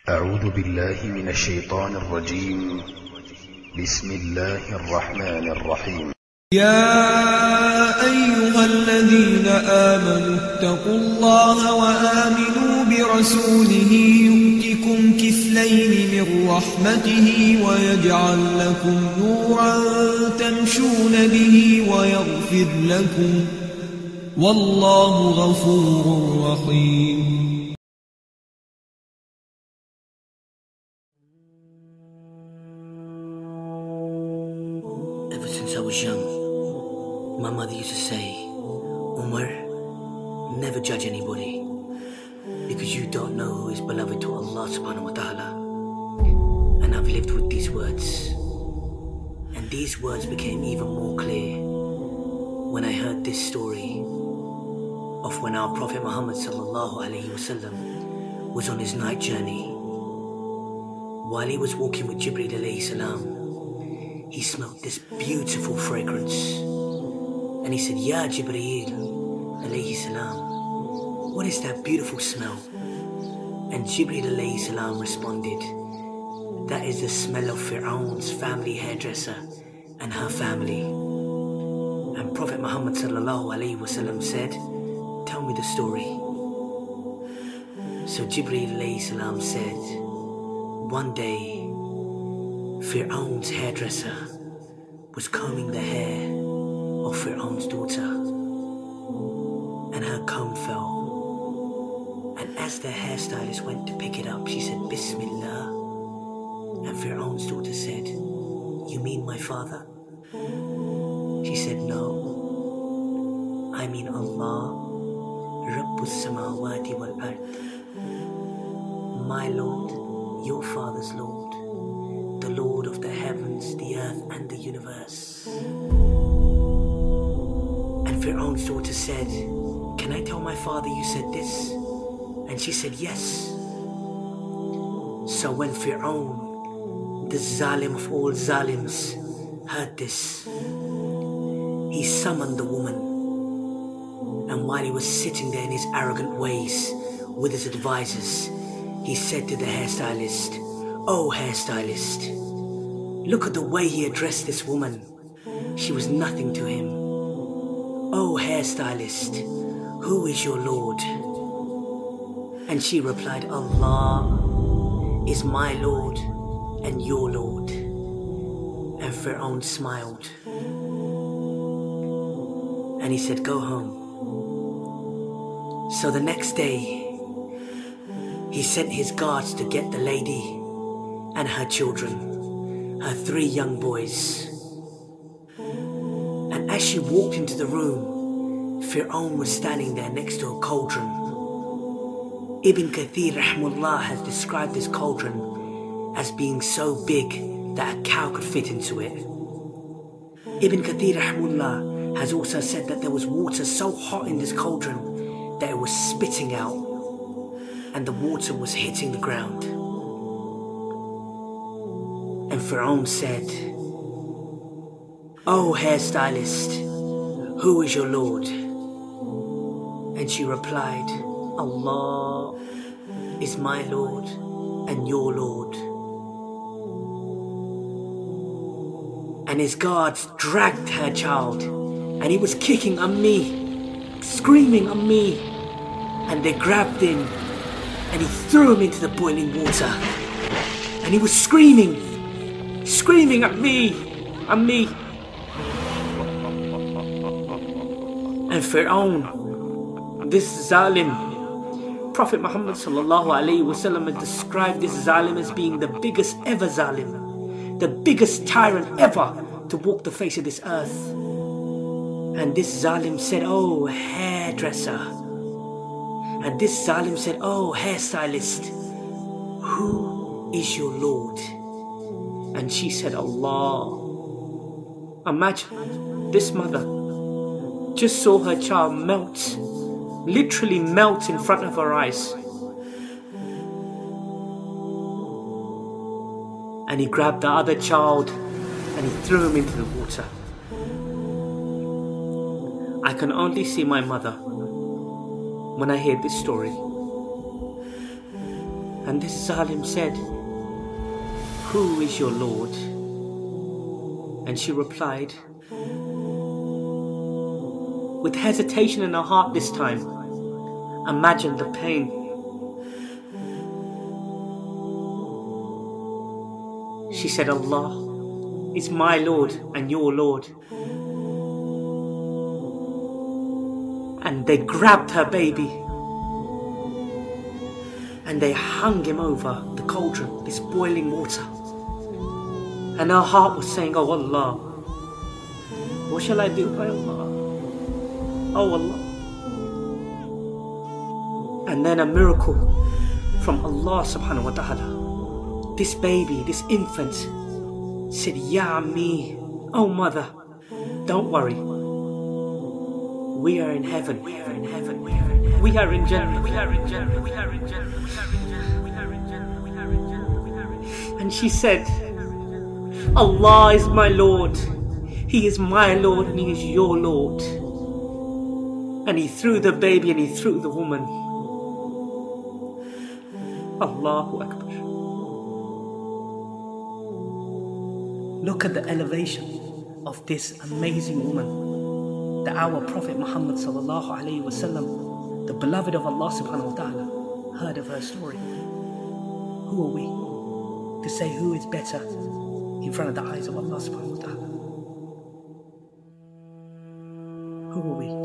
أعوذ بالله من الشيطان الرجيم. بسم الله الرحمن الرحيم. يا أيها الذين آمنوا اتقوا الله وآمنوا برسوله يؤتكم كفلين من رحمته ويجعل لكم نورا تمشون به ويغفر لكم والله غفور رحيم. Ever since I was young, my mother used to say, Umar, never judge anybody, because you don't know who is beloved to Allah subhanahu wa ta'ala. And I've lived with these words. And these words became even more clear when I heard this story of when our Prophet Muhammad sallallahu alaihi wasallam was on his night journey. While he was walking with Jibreel alayhi salam, he smelled this beautiful fragrance. And he said, Ya Jibreel alayhi salam, what is that beautiful smell? And Jibreel alayhi salam responded, that is the smell of Firaun's family hairdresser and her family. And Prophet Muhammad sallallahu alayhi wasallam said, tell me the story. So Jibreel alayhi salam said, one day Firaun's hairdresser was combing the hair of Firaun's daughter, and her comb fell. And as the hairstylist went to pick it up, she said, Bismillah. And Firaun's daughter said, you mean my father? She said, no, I mean Allah, Rabbus Samawati wal Ard, my Lord, your father's Lord, the Lord of the heavens, the earth and the universe. And Firaun's daughter said, can I tell my father you said this? And she said, yes. So when Firaun, the Zalim of all Zalims, heard this, he summoned the woman. And while he was sitting there in his arrogant ways with his advisors, he said to the hairstylist, oh hairstylist, look at the way he addressed this woman. She was nothing to him. Oh hairstylist, who is your Lord? And she replied, Allah is my Lord and your Lord. And Firaun smiled. And he said, go home. So the next day, he sent his guards to get the lady and her children, her 3 young boys. And as she walked into the room, Firaun was standing there next to a cauldron. Ibn Kathir rahmullah has described this cauldron as being so big that a cow could fit into it. Ibn Kathir rahmullah has also said that there was water so hot in this cauldron that it was spitting out, and the water was hitting the ground. And Firaun said, oh hairstylist, who is your Lord? And she replied, Allah is my Lord and your Lord. And his guards dragged her child, and he was kicking on me, screaming on me, and they grabbed him and he threw him into the boiling water, and he was screaming at me. And Firaun, this Zalim, Prophet Muhammad sallallahu alaihi wasallam had described this Zalim as being the biggest ever Zalim, the biggest tyrant ever to walk the face of this earth. And this Zalim said, oh hairdresser. And this Zalim said, oh hairstylist, who is your Lord? And she said, Allah. Imagine, this mother just saw her child melt, literally melt in front of her eyes. And he grabbed the other child and he threw him into the water. I can only see my mother when I hear this story. And this Zalim said, "Who is your Lord?" And she replied, with hesitation in her heart this time. Imagine the pain. She said, "Allah is my Lord and your Lord." And they grabbed her baby and they hung him over the cauldron, this boiling water. And her heart was saying, "Oh Allah, what shall I do by Allah? Oh Allah." And then a miracle from Allah subhanahu wa ta'ala. This baby, this infant said, "Ya Ammi, oh mother, don't worry. We are in heaven. We are in heaven. We are in heaven. We are in Jannah. We are in Jannah. We are in Jannah. We are in Jannah. We are in Jannah. We are in Jannah. We are in Jannah." And she said, "Allah is my Lord. He is my Lord and He is your Lord." And he threw the baby and he threw the woman. Allahu Akbar. Look at the elevation of this amazing woman. That our Prophet Muhammad sallallahu alayhi wasallam, the beloved of Allah subhanahu wa ta'ala, heard of her story. Who are we to say who is better in front of the eyes of Allah subhanahu wa ta'ala? Who are we?